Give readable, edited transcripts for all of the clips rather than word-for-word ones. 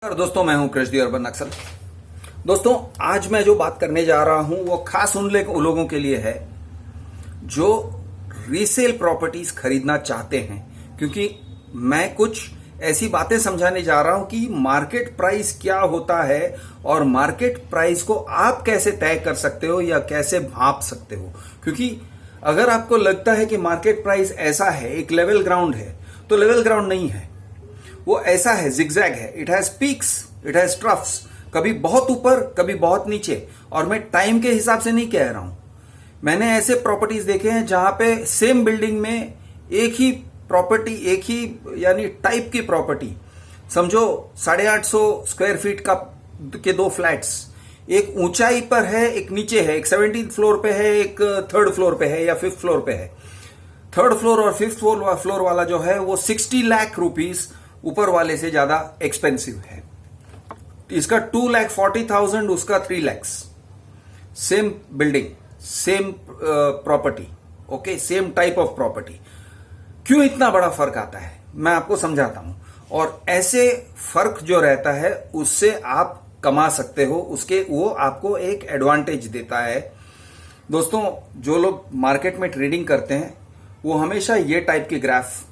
और दोस्तों मैं हूं कृष्णराज राव। दोस्तों आज मैं जो बात करने जा रहा हूं वो खास उन लोगों के लिए है जो रीसेल प्रॉपर्टीज खरीदना चाहते हैं, क्योंकि मैं कुछ ऐसी बातें समझाने जा रहा हूं कि मार्केट प्राइस क्या होता है और मार्केट प्राइस को आप कैसे तय कर सकते हो या कैसे भांप सकते हो। क्योंकि अगर आपको लगता है कि मार्केट प्राइस ऐसा है, एक लेवल ग्राउंड है, तो लेवल ग्राउंड नहीं है, वो ऐसा है, जिगजैग है। It has peaks, it has troughs, कभी बहुत ऊपर कभी बहुत नीचे। और मैं टाइम के हिसाब से नहीं कह रहा हूं, मैंने ऐसे प्रॉपर्टीज देखे हैं जहां पे सेम बिल्डिंग में एक ही प्रॉपर्टी, एक ही यानी टाइप की प्रॉपर्टी, समझो 850 स्क्वायर फीट के दो फ्लैट्स, एक ऊंचाई पर है, एक नीचे है, एक 17th फ्लोर पे है, एक 3rd फ्लोर पे है या 5th फ्लोर पे है। 3rd फ्लोर और 5th फ्लोर वाला जो है वो 60 लाख रुपीस ऊपर वाले से ज्यादा एक्सपेंसिव है। इसका 2,40,000, उसका 3 lakh. Same building, same property, okay, same type of property. क्यों इतना बड़ा फर्क आता है मैं आपको समझाता हूं। और ऐसे फर्क जो रहता है उससे आप कमा सकते हो, उसके वो आपको एक एडवांटेज देता है। दोस्तों जो लोग मार्केट में ट्रेडिंग करते हैं वो हमेशा ये टाइप के ग्राफ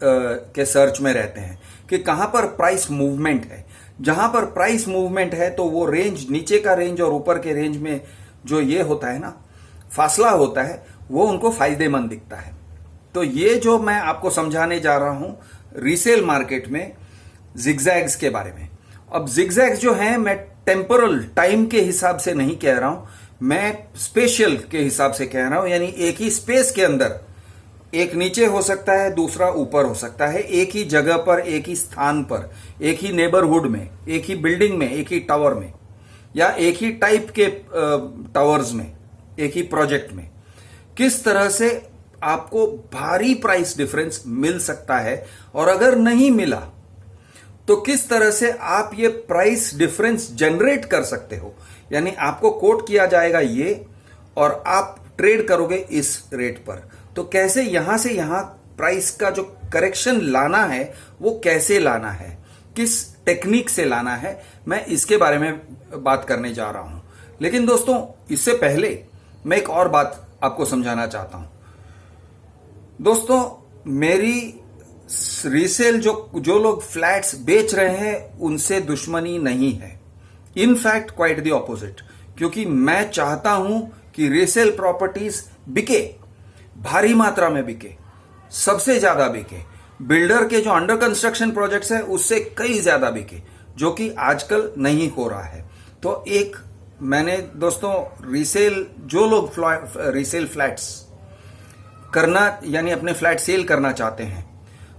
के सर्च में रहते हैं कि कहां पर प्राइस मूवमेंट है। जहां पर प्राइस मूवमेंट है तो वो रेंज, नीचे का रेंज और ऊपर के रेंज में जो ये होता है ना, फासला होता है, वो उनको फायदेमंद दिखता है। तो ये जो मैं आपको समझाने जा रहा हूं रीसेल मार्केट में जिगजैग्स के बारे में। अब जिगजैग्स जो हैं मैं टेम्पोरल टाइम के हिसाब से नहीं कह रहा हूं, मैं स्पेशल के हिसाब से कह रहा हूं। यानी एक ही स्पेस के अंदर एक नीचे हो सकता है, दूसरा ऊपर हो सकता है, एक ही जगह पर, एक ही स्थान पर, एक ही नेबरहुड में, एक ही बिल्डिंग में, एक ही टावर में, या एक ही टाइप के टावर्स में, एक ही प्रोजेक्ट में। किस तरह से आपको भारी प्राइस डिफरेंस मिल सकता है, और अगर नहीं मिला तो किस तरह से आप ये प्राइस डिफरेंस जनरेट कर सकते हो। यानी आपको कोट किया जाएगा ये, और आप ट्रेड करोगे इस रेट पर। तो कैसे यहां से यहां प्राइस का जो करेक्शन लाना है वो कैसे लाना है, किस टेक्निक से लाना है, मैं इसके बारे में बात करने जा रहा हूं। लेकिन दोस्तों इससे पहले मैं एक और बात आपको समझाना चाहता हूं। दोस्तों मेरी रीसेल जो लोग फ्लैट्स बेच रहे हैं उनसे दुश्मनी नहीं है, इनफैक्ट क्वाइट द ऑपोजिट। क्योंकि मैं चाहता हूं कि रीसेल प्रॉपर्टीज बिके, भारी मात्रा में बिके, सबसे ज्यादा बिके, बिल्डर के जो अंडर कंस्ट्रक्शन प्रोजेक्ट्स है उससे कई ज्यादा बिके, जो कि आजकल नहीं हो रहा है। तो एक मैंने दोस्तों रीसेल, जो लोग रीसेल फ्लैट्स करना यानी अपने फ्लैट सेल करना चाहते हैं,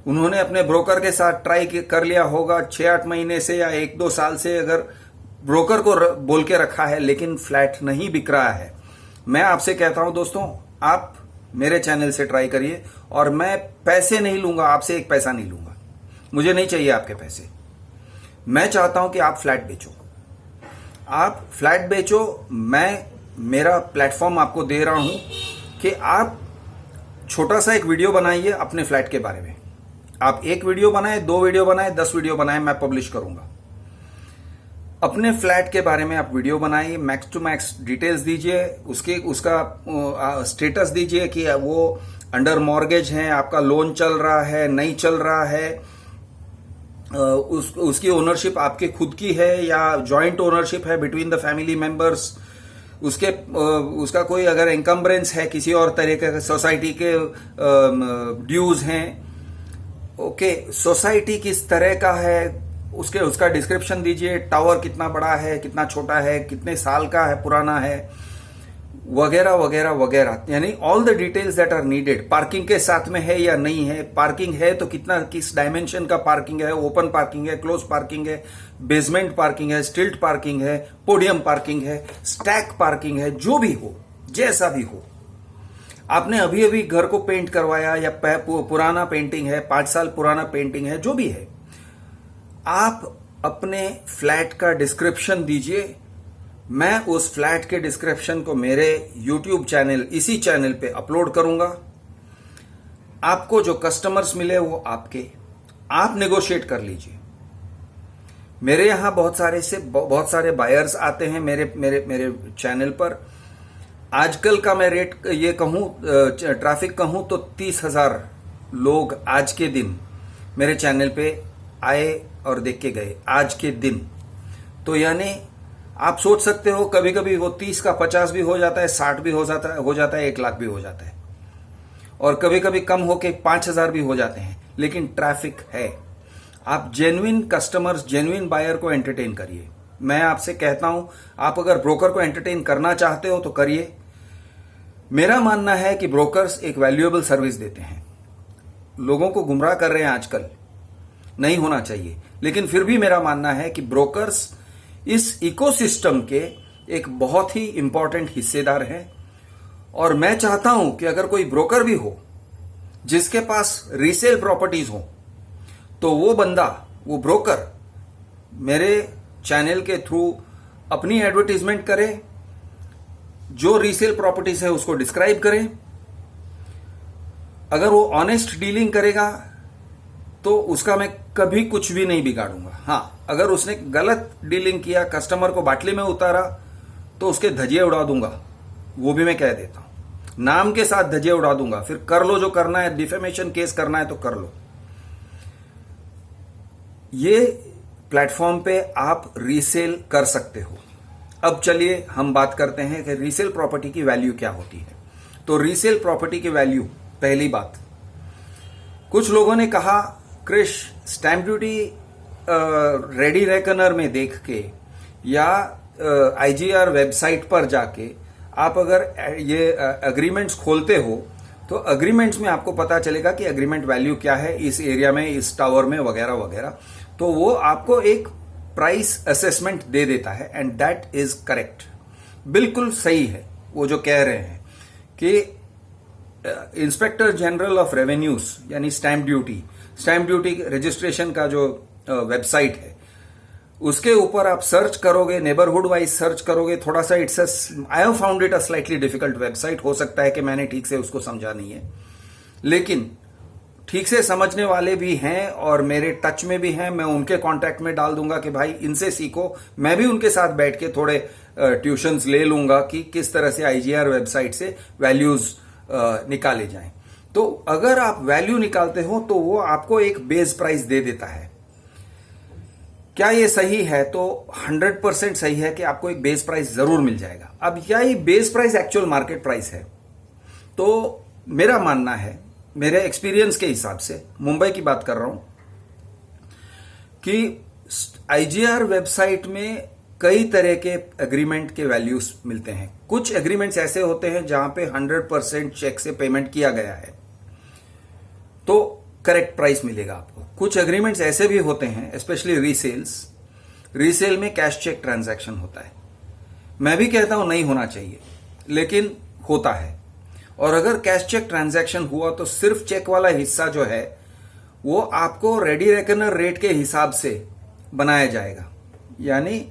उन्होंने अपने ब्रोकर के साथ ट्राई कर लिया होगा 6-8 महीने से या 1-2 साल से, अगर ब्रोकर को बोल के रखा है लेकिन फ्लैट नहीं बिक रहा है, मैं आपसे कहता हूं दोस्तों आप मेरे चैनल से ट्राई करिए। और मैं पैसे नहीं लूंगा आपसे, एक पैसा नहीं लूंगा, मुझे नहीं चाहिए आपके पैसे। मैं चाहता हूं कि आप फ्लैट बेचो, आप फ्लैट बेचो। मैं मेरा प्लेटफॉर्म आपको दे रहा हूं कि आप छोटा सा एक वीडियो बनाइए अपने फ्लैट के बारे में। आप 1 वीडियो बनाए, 2 वीडियो बनाए, 10 वीडियो बनाए, मैं पब्लिश करूंगा। अपने फ्लैट के बारे में आप वीडियो बनाइए, मैक्स टू मैक्स डिटेल्स दीजिए, उसका स्टेटस दीजिए कि वो अंडर मॉर्गेज है, आपका लोन चल रहा है, नहीं चल रहा है, उसकी ओनरशिप आपके खुद की है या जॉइंट ओनरशिप है बिटवीन द फैमिली मेंबर्स, उसका कोई अगर एनकम्बरेंस है किसी और तरह के, सोसाइटी के ड्यूज हैं, ओके, सोसाइटी किस तरह का है, उसका डिस्क्रिप्शन दीजिए, टावर कितना बड़ा है, कितना छोटा है, कितने साल का है, पुराना है, वगैरह वगैरह वगैरह। यानी all the details that are needed. Parking के साथ में है या नहीं है, पार्किंग है तो कितना, किस डायमेंशन का पार्किंग है, ओपन पार्किंग है, क्लोज पार्किंग है, बेसमेंट पार्किंग है, स्टिल्ट पार्किंग है, पोडियम पार्किंग है, स्टैक पार्किंग है, जो भी हो, जैसा भी हो। आपने अभी अभी घर को पेंट करवाया या पुराना पेंटिंग है, 5 साल पुराना पेंटिंग है, जो भी है, आप अपने फ्लैट का डिस्क्रिप्शन दीजिए। मैं उस फ्लैट के डिस्क्रिप्शन को मेरे YouTube चैनल, इसी चैनल पे अपलोड करूंगा। आपको जो कस्टमर्स मिले वो आपके, आप नेगोशिएट कर लीजिए। मेरे यहाँ बहुत सारे बायर्स आते हैं मेरे मेरे मेरे चैनल पर। आजकल का मैं रेट ये कहूँ, ट्रैफिक कहूँ तो 30,000 लोग आज के दिन मेरे चैनल पे आए और देख के गए आज के दिन। तो यानी आप सोच सकते हो, कभी कभी वो 30 का 50 भी हो जाता है, 60 भी हो जाता है, 1 लाख भी हो जाता है, और कभी कभी कम होके 5,000 भी हो जाते हैं, लेकिन ट्रैफिक है। आप जेन्युइन कस्टमर्स, जेन्युइन बायर को एंटरटेन करिए। मैं आपसे कहता हूं, आप अगर ब्रोकर को एंटरटेन करना चाहते हो तो करिए। मेरा मानना है कि ब्रोकर्स एक वैल्यूएबल सर्विस देते हैं, लोगों को गुमराह कर रहे हैं आजकल, नहीं होना चाहिए। लेकिन फिर भी मेरा मानना है कि ब्रोकर्स इस इकोसिस्टम के एक बहुत ही इंपॉर्टेंट हिस्सेदार हैं। और मैं चाहता हूं कि अगर कोई ब्रोकर भी हो जिसके पास रीसेल प्रॉपर्टीज हो, तो वो बंदा, वो ब्रोकर मेरे चैनल के थ्रू अपनी एडवर्टीजमेंट करे, जो रीसेल प्रॉपर्टीज है उसको डिस्क्राइब करे। अगर वो ऑनेस्ट डीलिंग करेगा तो उसका मैं कभी कुछ भी नहीं बिगाड़ूंगा। हाँ, अगर उसने गलत डीलिंग किया, कस्टमर को बाटली में उतारा, तो उसके धजिए उड़ा दूंगा, वो भी मैं कह देता हूं, नाम के साथ धजिए उड़ा दूंगा। फिर कर लो जो करना है, डिफेमेशन केस करना है तो कर लो। ये प्लेटफॉर्म पे आप रीसेल कर सकते हो। अब चलिए हम बात करते हैं कि रीसेल प्रॉपर्टी की वैल्यू क्या होती है। तो रीसेल प्रॉपर्टी की वैल्यू, पहली बात, कुछ लोगों ने कहा Krish, stamp duty ready reckoner में देख के या आईजीआर वेबसाइट पर जाके आप अगर ये अग्रीमेंट्स खोलते हो तो अग्रीमेंट्स में आपको पता चलेगा कि अग्रीमेंट वैल्यू क्या है इस एरिया में, इस टावर में, वगैरह वगैरह। तो वो आपको एक प्राइस असेसमेंट दे देता है, एंड दैट इज करेक्ट। बिल्कुल सही है वो जो कह रहे हैं कि इंस्पेक्टर जनरल ऑफ रेवेन्यूज यानी स्टैंप ड्यूटी रजिस्ट्रेशन का जो वेबसाइट है, उसके ऊपर आप सर्च करोगे, नेबरहुड वाइज सर्च करोगे, थोड़ा सा I have found it a slightly difficult website. हो सकता है कि मैंने ठीक से उसको समझा नहीं है, लेकिन ठीक से समझने वाले भी हैं और मेरे टच में भी हैं। मैं उनके कांटेक्ट में डाल दूंगा कि भाई इनसे सीखो। मैं भी उनके साथ बैठ के थोड़े ट्यूशंस ले लूंगा कि किस तरह से आईजीआर वेबसाइट से वैल्यूज निकाले जाएं। तो अगर आप वैल्यू निकालते हो तो वो आपको एक बेस प्राइस दे देता है। क्या ये सही है? तो 100% सही है कि आपको एक बेस प्राइस जरूर मिल जाएगा। अब क्या ये base price actual market price है? तो मेरा मानना है, मेरे एक्सपीरियंस के हिसाब से, मुंबई की बात कर रहा हूं, कि आईजीआर वेबसाइट में कई तरह के एग्रीमेंट के वैल्यूज मिलते हैं। कुछ एग्रीमेंट्स ऐसे होते हैं जहां पे 100% चेक से पेमेंट किया गया है, तो करेक्ट प्राइस मिलेगा आपको। कुछ एग्रीमेंट्स ऐसे भी होते हैं, स्पेशली रीसेल में कैश चेक ट्रांजैक्शन होता है। मैं भी कहता हूं नहीं होना चाहिए, लेकिन होता है। और अगर कैश चेक ट्रांजैक्शन हुआ तो सिर्फ चेक वाला हिस्सा जो है वो आपको रेडी रेकनर रेट के हिसाब से बनाया जाएगा। यानी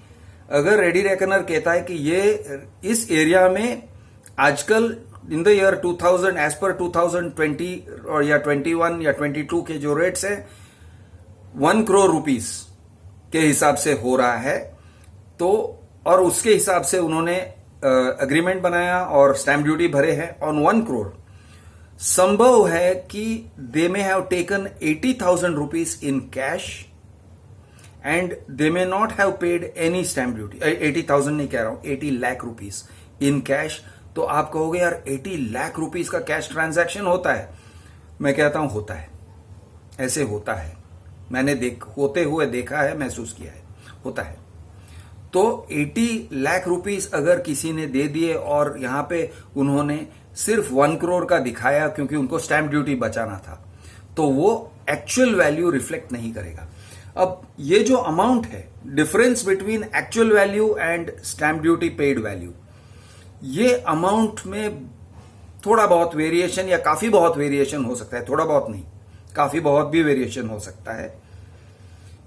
अगर रेडी रेकनर कहता है कि ये इस एरिया में आजकल in the year 2000 as per 2020 और या 21 या 22 के जो रेट्स हैं 1 करोड़ रुपीस के हिसाब से हो रहा है, तो और उसके हिसाब से उन्होंने एग्रीमेंट बनाया और स्टैंप ड्यूटी भरे हैं ऑन 1 करोड़, संभव है कि they may have taken 80,000 rupees in cash and they may not have paid any stamp duty. 80,000 नहीं कह रहा हूं, 80 लाख रुपीज इन कैश। तो आप कहोगे यार 80 लाख रुपीज का कैश ट्रांजैक्शन होता है? मैं कहता हूं होता है, ऐसे होता है। मैंने होते हुए देखा है, महसूस किया है, होता है। तो 80 लाख रुपीस अगर किसी ने दे दिए और यहां पे उन्होंने सिर्फ 1 करोड़ का दिखाया क्योंकि उनको स्टैंप ड्यूटी बचाना था, तो वो एक्चुअल वैल्यू रिफ्लेक्ट नहीं करेगा। अब ये जो अमाउंट है, difference between actual value and stamp duty paid value, ये अमाउंट में थोड़ा बहुत वेरिएशन या काफी बहुत वेरिएशन हो सकता है। थोड़ा बहुत नहीं, काफी बहुत भी वेरिएशन हो सकता है।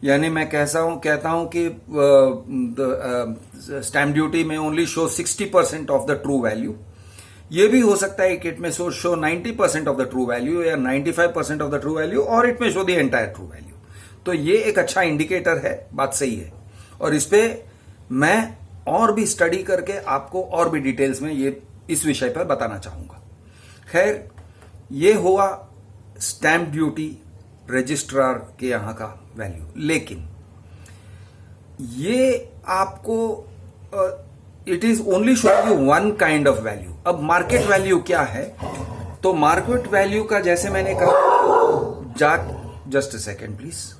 यानी मैं कहता हूं कि स्टैंप ड्यूटी में only show 60% of the true value. ये भी हो सकता है कि इट में show 90% of the true value या 95% ऑफ द ट्रू वैल्यू, और इट में show the entire true value. तो ये एक अच्छा इंडिकेटर है, बात सही है। और इस पे मैं और भी स्टडी करके आपको और भी डिटेल्स में ये इस विषय पर बताना चाहूंगा। खैर, ये हुआ स्टैंप ड्यूटी रजिस्ट्रार के यहां का वैल्यू, लेकिन ये आपको it is only showing you one kind of value. अब मार्केट वैल्यू क्या है? तो मार्केट वैल्यू का, जैसे मैंने कहा, जस्ट अ सेकेंड प्लीज,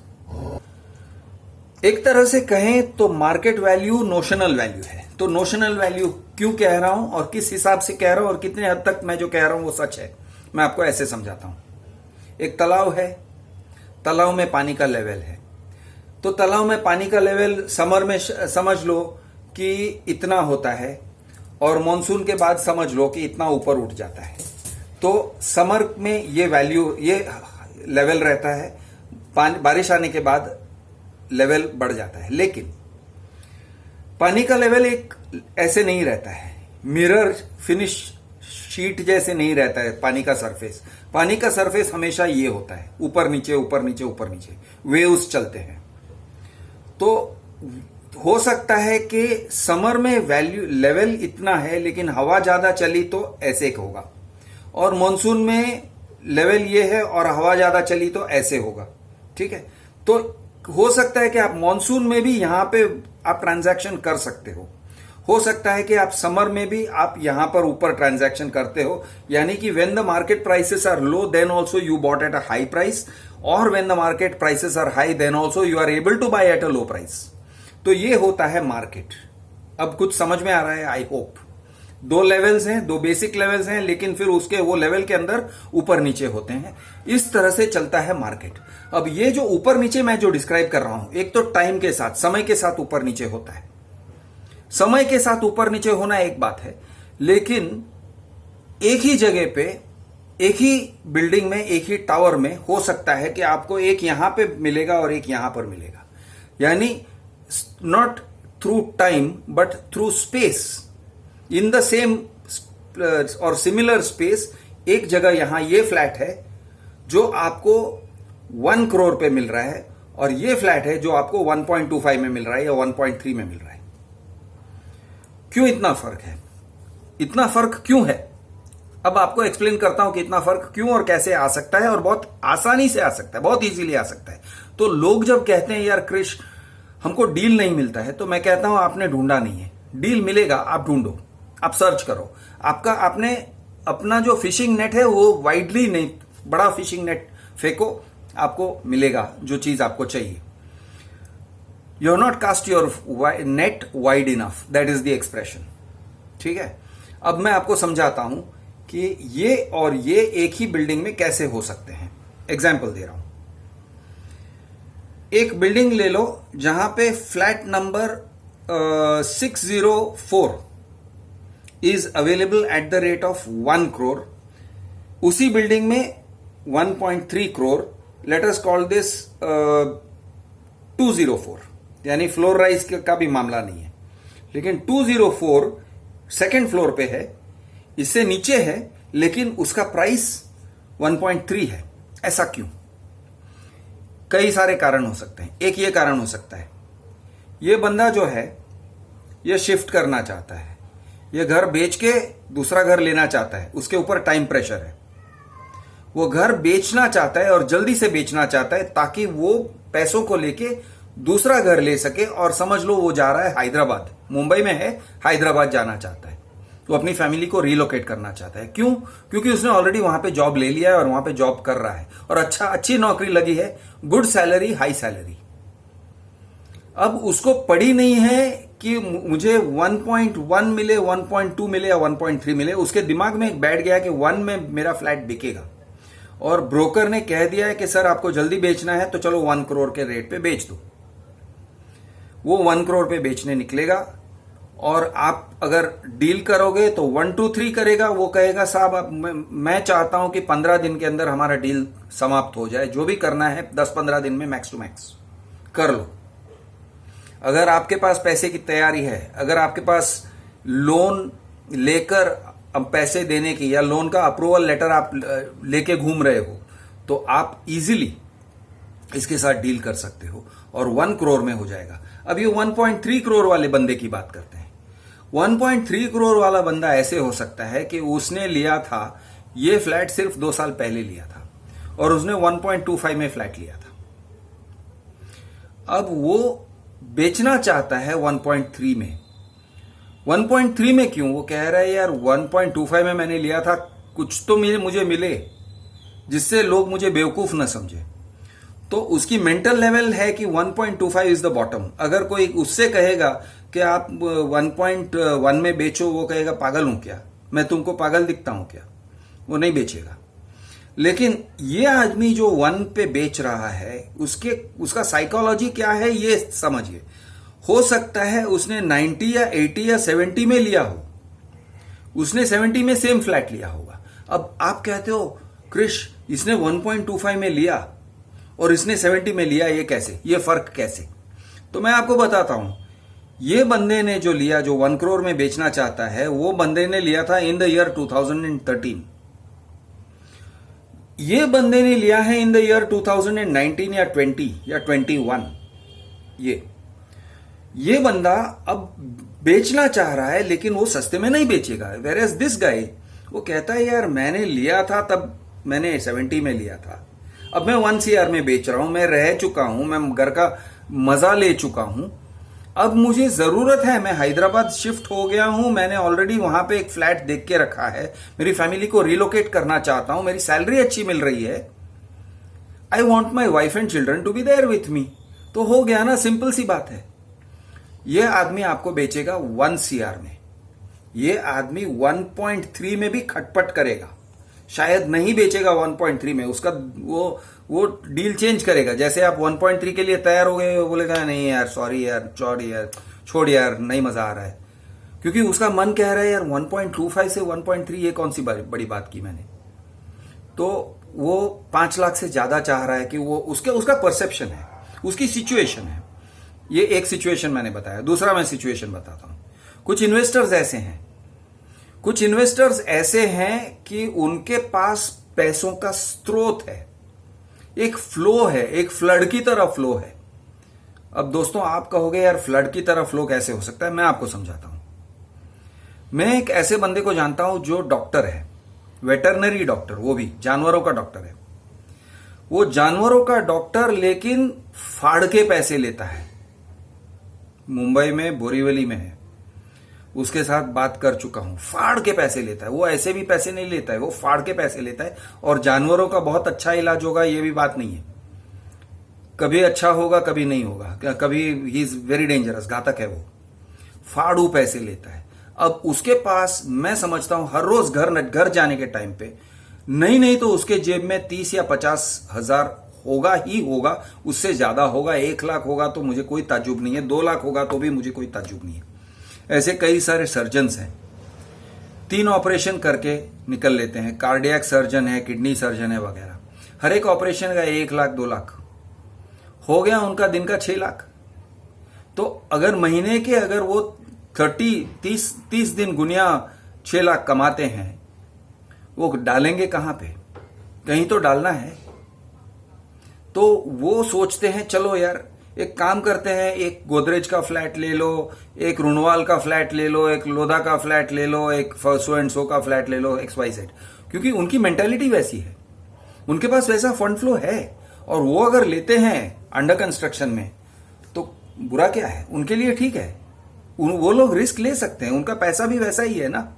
एक तरह से कहें तो मार्केट वैल्यू नोशनल वैल्यू है। तो नोशनल वैल्यू क्यों कह रहा हूं और किस हिसाब से कह रहा हूं और कितने हद तक मैं जो कह रहा हूं वो सच है, मैं आपको ऐसे समझाता हूं। एक तालाब है, तालाब में पानी का लेवल है, तो तालाब में पानी का लेवल समर में समझ लो कि इतना होता है और मॉनसून के बाद समझ लो कि इतना ऊपर उठ जाता है। तो समर में ये वैल्यू, ये लेवल रहता है, बारिश आने के बाद लेवल बढ़ जाता है। लेकिन पानी का लेवल एक ऐसे नहीं रहता है, मिरर फिनिश शीट जैसे नहीं रहता है पानी का सरफेस। पानी का सरफेस हमेशा ये होता है, ऊपर नीचे ऊपर नीचे ऊपर नीचे, वेव्स चलते हैं। तो हो सकता है कि समर में वैल्यू लेवल इतना है लेकिन हवा ज्यादा चली तो ऐसे होगा, और मॉनसून में लेवल ये है और हवा ज्यादा चली तो ऐसे होगा। ठीक है, तो हो सकता है कि आप मॉनसून में भी यहां पे आप ट्रांजैक्शन कर सकते हो सकता है कि आप समर में भी आप यहां पर ऊपर ट्रांजैक्शन करते हो, यानी कि when the market prices are low then also you bought at a high price, और when the market prices are high then also you are able to buy at a low price. तो ये होता है market. अब कुछ समझ में आ रहा है, आई होप। दो लेवल्स हैं, दो बेसिक लेवल्स हैं, लेकिन फिर उसके वो लेवल के अंदर ऊपर नीचे होते हैं। इस तरह से चलता है मार्केट। अब ये जो ऊपर नीचे मैं जो डिस्क्राइब कर रहा हूं, एक तो टाइम के साथ, समय के साथ ऊपर नीचे होता है। समय के साथ ऊपर नीचे होना एक बात है, लेकिन एक ही जगह पे, एक ही बिल्डिंग में, एक ही टावर में हो सकता है कि आपको एक यहां पे मिलेगा और एक यहां पर मिलेगा। यानी not through time but through space, in the same और सिमिलर स्पेस। एक जगह यहां ये फ्लैट है जो आपको 1 करोड़ पे मिल रहा है, और ये फ्लैट है जो आपको 1.25 में मिल रहा है या 1.3 में मिल रहा है। क्यों इतना फर्क है? इतना फर्क क्यों है? अब आपको एक्सप्लेन करता हूं कि इतना फर्क क्यों और कैसे आ सकता है, और बहुत आसानी से आ सकता है, बहुत इजीली आ सकता है। तो लोग जब कहते हैं यार क्रिश हमको डील नहीं मिलता है, तो मैं कहता हूं आपने ढूंढा नहीं है। डील मिलेगा, आप ढूंढो, आप सर्च करो। आपने अपना जो फिशिंग नेट है वो वाइडली नहीं, बड़ा फिशिंग नेट फेंको, आपको मिलेगा जो चीज आपको चाहिए। You have not cast your net wide enough, that is the expression. ठीक है, अब मैं आपको समझाता हूं कि ये और ये एक ही बिल्डिंग में कैसे हो सकते हैं। एग्जाम्पल दे रहा हूं। एक बिल्डिंग ले लो जहां पे flat number 604 is available at the rate of 1 crore. उसी बिल्डिंग में 1.3 crore, let us call this 204, यानी फ्लोर राइज का भी मामला नहीं है, लेकिन 204 सेकेंड फ्लोर पे है, इससे नीचे है, लेकिन उसका प्राइस 1.3 है। ऐसा क्यों? कई सारे कारण हो सकते हैं। एक ये कारण हो सकता है, ये बंदा जो है ये शिफ्ट करना चाहता है, ये घर बेच के दूसरा घर लेना चाहता है, उसके ऊपर टाइम प्रेशर है। वो घर बेचना चाहता है और जल्दी से बेचना चाहता है ताकि वो पैसों को लेके दूसरा घर ले सके, और समझ लो वो जा रहा है हैदराबाद, मुंबई में है, हैदराबाद जाना चाहता है। वो अपनी फैमिली को रिलोकेट करना चाहता है। क्यों? क्योंकि उसने ऑलरेडी वहां पे जॉब ले लिया है और वहां पे जॉब कर रहा है, और अच्छी नौकरी लगी है, गुड सैलरी, हाई सैलरी। अब उसको पड़ी नहीं है कि मुझे 1.1 मिले, 1.2 मिले या 1.3 मिले। उसके दिमाग में बैठ गया कि 1 में मेरा फ्लैट बिकेगा, और ब्रोकर ने कह दिया है कि सर आपको जल्दी बेचना है तो चलो 1 करोड़ के रेट पे बेच दो। वो 1 करोड़ पे बेचने निकलेगा, और आप अगर डील करोगे तो 1 2 3 करेगा। वो कहेगा साहब मैं चाहता हूं कि 15 दिन के अंदर हमारा डील समाप्त हो जाए, जो भी करना है 10-15 दिन में मैक्स टू मैक्स कर लो। अगर आपके पास पैसे की तैयारी है, अगर आपके पास लोन लेकर अब पैसे देने की या लोन का अप्रूवल लेटर आप लेके घूम रहे हो, तो आप इजीली इसके साथ डील कर सकते हो और 1 करोड़ में हो जाएगा। अब ये 1.3 करोड़ वाले बंदे की बात करते हैं। 1.3 करोड़ वाला बंदा ऐसे हो सकता है कि उसने लिया था ये फ्लैट सिर्फ 2 साल पहले लिया था और उसने 1.25 में फ्लैट लिया था। अब वो बेचना चाहता है 1.3 में। 1.3 में क्यों? वो कह रहा है यार 1.25 में मैंने लिया था, कुछ तो मुझे मिले जिससे लोग मुझे बेवकूफ ना समझे। तो उसकी मेंटल लेवल है कि 1.25 इज द बॉटम। अगर कोई उससे कहेगा कि आप 1.1 में बेचो, वो कहेगा पागल हूं क्या, मैं तुमको पागल दिखता हूं क्या, वो नहीं बेचेगा। लेकिन ये आदमी जो 1 पे बेच रहा है उसका साइकोलॉजी क्या है ये समझिए। हो सकता है उसने 90 या 80 या 70 में लिया हो, उसने 70 में सेम फ्लैट लिया होगा। अब आप कहते हो क्रिश इसने 1.25 में लिया और इसने 70 में लिया, ये कैसे, ये फर्क कैसे? तो मैं आपको बताता हूं। ये बंदे ने जो लिया, जो 1 करोड़ में बेचना चाहता है, वो बंदे ने लिया था इन द ईयर 2013। ये बंदे ने लिया है इन द ईयर 2019 या 20 या 21। ये बंदा अब बेचना चाह रहा है, लेकिन वो सस्ते में नहीं बेचेगा। वेयर एज दिस गाय, वो कहता है यार मैंने लिया था तब मैंने 70 में लिया था, अब मैं 1 CR में बेच रहा हूं, मैं रह चुका हूं, मैं घर का मजा ले चुका हूं, अब मुझे जरूरत है, मैं हैदराबाद शिफ्ट हो गया हूं, मैंने ऑलरेडी वहां पे एक फ्लैट देख के रखा है, मेरी फैमिली को रिलोकेट करना चाहता हूं, मेरी सैलरी अच्छी मिल रही है, I want my wife and children to be there with me. तो हो गया ना, सिंपल सी बात है। यह आदमी आपको बेचेगा 1 CR में, यह आदमी 1.3 में भी खटपट करेगा, शायद नहीं बेचेगा 1.3 में, उसका वो डील चेंज करेगा। जैसे आप 1.3 के लिए तैयार हो गए, बोलेगा नहीं यार सॉरी यार, छोड़ यार नहीं मजा आ रहा है, क्योंकि उसका मन कह रहा है यार 1.25 से 1.3 ये कौन सी बड़ी बात की मैंने। तो वो 5 लाख से ज्यादा चाह रहा है कि वो उसका परसेप्शन है, उसकी सिचुएशन है। ये एक सिचुएशन मैंने बताया। दूसरा मैं सिचुएशन बताता हूं। कुछ इन्वेस्टर्स ऐसे हैं कि उनके पास पैसों का स्रोत है, एक फ्लो है, एक फ्लड की तरह फ्लो है। अब दोस्तों आप कहोगे यार फ्लड की तरह फ्लो कैसे हो सकता है? मैं आपको समझाता हूं। मैं एक ऐसे बंदे को जानता हूं जो डॉक्टर है, वेटरनरी डॉक्टर, वो भी जानवरों का डॉक्टर है। वो जानवरों का डॉक्टर लेकिन फाड़ के पैसे लेता है। मुंबई में बोरीवली में है, उसके साथ बात कर चुका हूं। फाड़ के पैसे लेता है वो, ऐसे भी पैसे नहीं लेता है, वो फाड़ के पैसे लेता है। और जानवरों का बहुत अच्छा इलाज होगा ये भी बात नहीं है, कभी अच्छा होगा कभी नहीं होगा, कभी ही इज वेरी डेंजरस, घातक है वो। फाड़ू पैसे लेता है। अब उसके पास मैं समझता हूं हर रोज घर जाने के टाइम पे नहीं तो उसके जेब में 30 या 50 हजार होगा ही होगा, उससे ज्यादा होगा। 1 लाख होगा तो मुझे कोई ताज्जुब नहीं है, 2 लाख होगा तो भी मुझे कोई ताज्जुब नहीं है। ऐसे कई सारे सर्जन्स हैं, 3 ऑपरेशन करके निकल लेते हैं। कार्डियक सर्जन है, किडनी सर्जन है वगैरह। हर एक ऑपरेशन का 1 लाख 2 लाख हो गया, उनका दिन का 6 लाख। तो अगर महीने के अगर वो 30 दिन गुनिया 6 लाख कमाते हैं, वो डालेंगे कहां पे? कहीं तो डालना है। तो वो सोचते हैं चलो यार एक काम करते हैं, एक गोदरेज का फ्लैट ले लो, एक रुनवाल का फ्लैट ले लो, एक लोधा का फ्लैट ले लो, एक सो एंड सो का फ्लैट ले लो, XYZ। क्योंकि उनकी मेंटालिटी वैसी है, उनके पास वैसा फंड फ्लो है। और वो अगर लेते हैं अंडर कंस्ट्रक्शन में तो बुरा क्या है, उनके लिए ठीक है। वो लोग रिस्क ले सकते हैं, उनका पैसा भी वैसा ही है ना,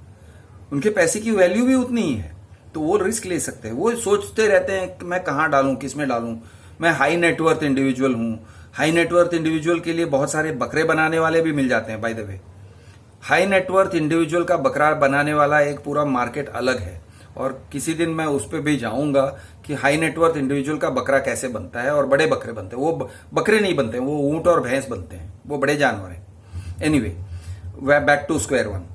उनके पैसे की वैल्यू भी उतनी ही है, तो वो रिस्क ले सकते हैं। वो सोचते रहते हैं कि मैं कहां डालूं, किस में डालूं। मैं हाई नेटवर्थ इंडिविजुअल हूं। हाई नेटवर्थ इंडिविजुअल के लिए बहुत सारे बकरे बनाने वाले भी मिल जाते हैं। By the way, high net worth individual का बकरा बनाने वाला एक पूरा मार्केट अलग है, और किसी दिन मैं उस पर भी जाऊंगा कि हाई नेटवर्थ इंडिविजुअल का बकरा कैसे बनता है। और बड़े बकरे बनते हैं, वो बकरे नहीं बनते, वो ऊंट और भैंस बनते हैं, वो बड़े जानवर हैं। Anyway, back to square one.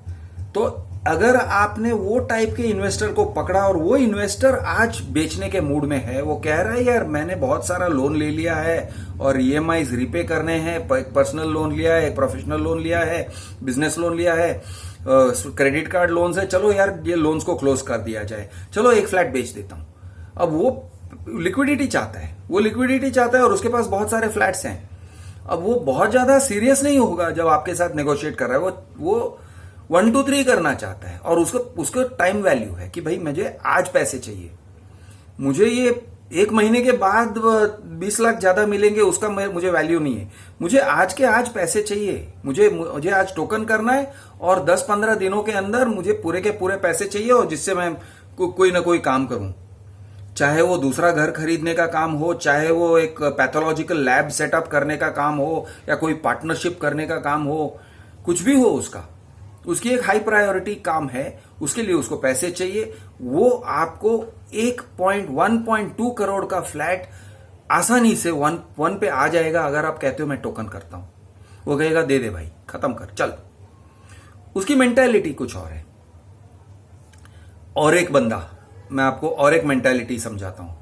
तो अगर आपने वो टाइप के इन्वेस्टर को पकड़ा और वो इन्वेस्टर आज बेचने के मूड में है, वो कह रहा है यार मैंने बहुत सारा लोन ले लिया है और EMIs रिपे करने हैं, एक पर्सनल लोन लिया है, एक प्रोफेशनल लोन लिया है, बिजनेस लोन लिया है, क्रेडिट कार्ड लोन है, चलो यार ये लोन्स को क्लोज कर दिया जाए, चलो एक फ्लैट बेच देता हूं। अब वो लिक्विडिटी चाहता है, वो लिक्विडिटी चाहता है और उसके पास बहुत सारे फ्लैट्स हैं। अब वो बहुत ज्यादा सीरियस नहीं होगा जब आपके साथ नेगोशिएट कर रहा है, वो 1 2 3 करना चाहता है और उसको टाइम वैल्यू है कि भाई मुझे आज पैसे चाहिए, मुझे ये 1 महीने के बाद 20 लाख ज्यादा मिलेंगे उसका मुझे वैल्यू नहीं है, मुझे आज के आज पैसे चाहिए, मुझे आज टोकन करना है और 10-15 दिनों के अंदर मुझे पूरे के पूरे पैसे चाहिए और जिससे मैं कोई ना कोई काम करूं, चाहे वो दूसरा घर खरीदने का काम हो, चाहे वो एक पैथोलॉजिकल लैब सेटअप करने का काम हो या कोई पार्टनरशिप करने का काम हो, कुछ भी हो उसकी एक हाई प्रायोरिटी काम है, उसके लिए उसको पैसे चाहिए। वो आपको 1.2 करोड़ का फ्लैट आसानी से 1 पे आ जाएगा अगर आप कहते हो मैं टोकन करता हूं। वो कहेगा दे दे भाई, खत्म कर चल। उसकी मेंटालिटी कुछ और है। और एक बंदा, मैं आपको और एक मेंटालिटी समझाता हूं,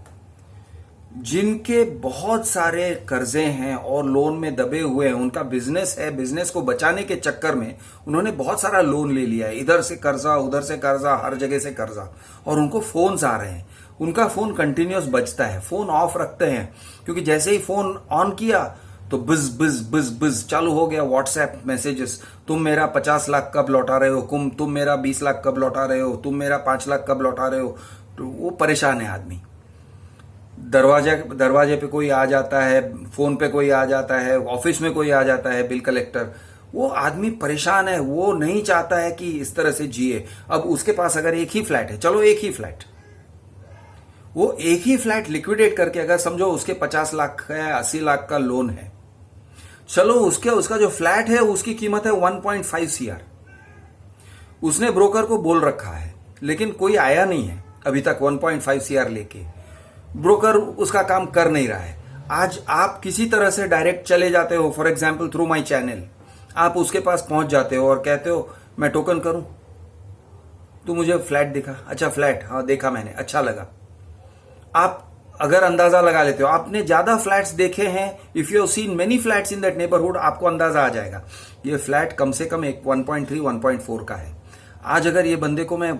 जिनके बहुत सारे कर्जे हैं और लोन में दबे हुए हैं, उनका बिजनेस है, बिजनेस को बचाने के चक्कर में उन्होंने बहुत सारा लोन ले लिया है, इधर से कर्जा उधर से कर्जा, हर जगह से कर्जा, और उनको फोन्स आ रहे हैं, उनका फोन कंटिन्यूस बजता है, फोन ऑफ रखते हैं क्योंकि जैसे ही फोन ऑन किया तो बिज बिज बिज बिज चालू हो गया व्हाट्सएप मैसेजेस, तुम मेरा 50 लाख कब लौटा रहे हो, तुम मेरा 20 लाख कब लौटा रहे हो, तुम मेरा 5 लाख कब लौटा रहे हो। तो वो परेशान है आदमी। दरवाजे पे कोई आ जाता है, फोन पे कोई आ जाता है, ऑफिस में कोई आ जाता है, बिल कलेक्टर, वो आदमी परेशान है, वो नहीं चाहता है कि इस तरह से जिए। अब उसके पास अगर एक ही फ्लैट है, चलो एक ही फ्लैट, वो एक ही फ्लैट लिक्विडेट करके, अगर समझो उसके 50 लाख है, 80 लाख का लोन है, चलो उसका जो फ्लैट है उसकी कीमत है 1.5 CR। उसने ब्रोकर को बोल रखा है लेकिन कोई आया नहीं है अभी तक 1.5 CR लेके, ब्रोकर उसका काम कर नहीं रहा है। आज आप किसी तरह से डायरेक्ट चले जाते हो, for example through my channel, आप उसके पास पहुंच जाते हो और कहते हो मैं टोकन करूं, तू मुझे फ्लैट दिखा, अच्छा फ्लैट, हाँ देखा मैंने, अच्छा लगा। आप अगर अंदाजा लगा लेते हो, आपने ज्यादा फ्लैट्स देखे हैं, if you have seen many flats in that neighbourhood, आपको अंदाजा आ जाएगा ये फ्लैट कम से कम एक 1.3 1.4 का है। आज अगर ये बंदे को मैं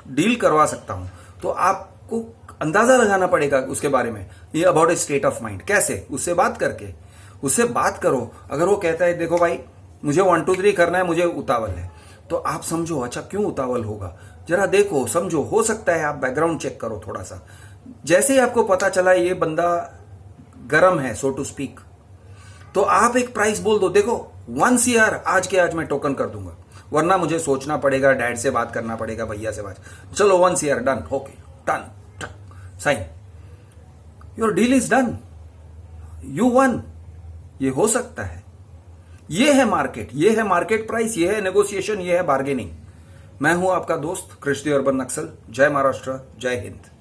डील करवा सकता हूं तो आपको अंदाजा लगाना पड़ेगा उसके बारे में, ये about A state of mind. कैसे? उससे बात करके, उससे बात करो। अगर वो कहता है देखो भाई मुझे 1 2 3 करना है, मुझे उतावल है, तो आप समझो अच्छा क्यों उतावल होगा, जरा देखो समझो, हो सकता है आप बैकग्राउंड चेक करो थोड़ा सा। जैसे ही आपको पता चला ये बंदा गरम है सो टू स्पीक, तो आप एक प्राइस बोल दो, देखो 1 CR आज के आज मैं टोकन कर दूंगा, वरना मुझे सोचना पड़ेगा, डैड से बात करना पड़ेगा, भैया से बात, चलो 1 CR done, okay done, sign, your deal is done, you won. ये हो सकता है, ये है मार्केट, ये है मार्केट प्राइस, ये है नेगोशिएशन, ये है बार्गेनिंग। मैं हूं आपका दोस्त कृष्ण अर्बन नक्सल। जय महाराष्ट्र, जय हिंद।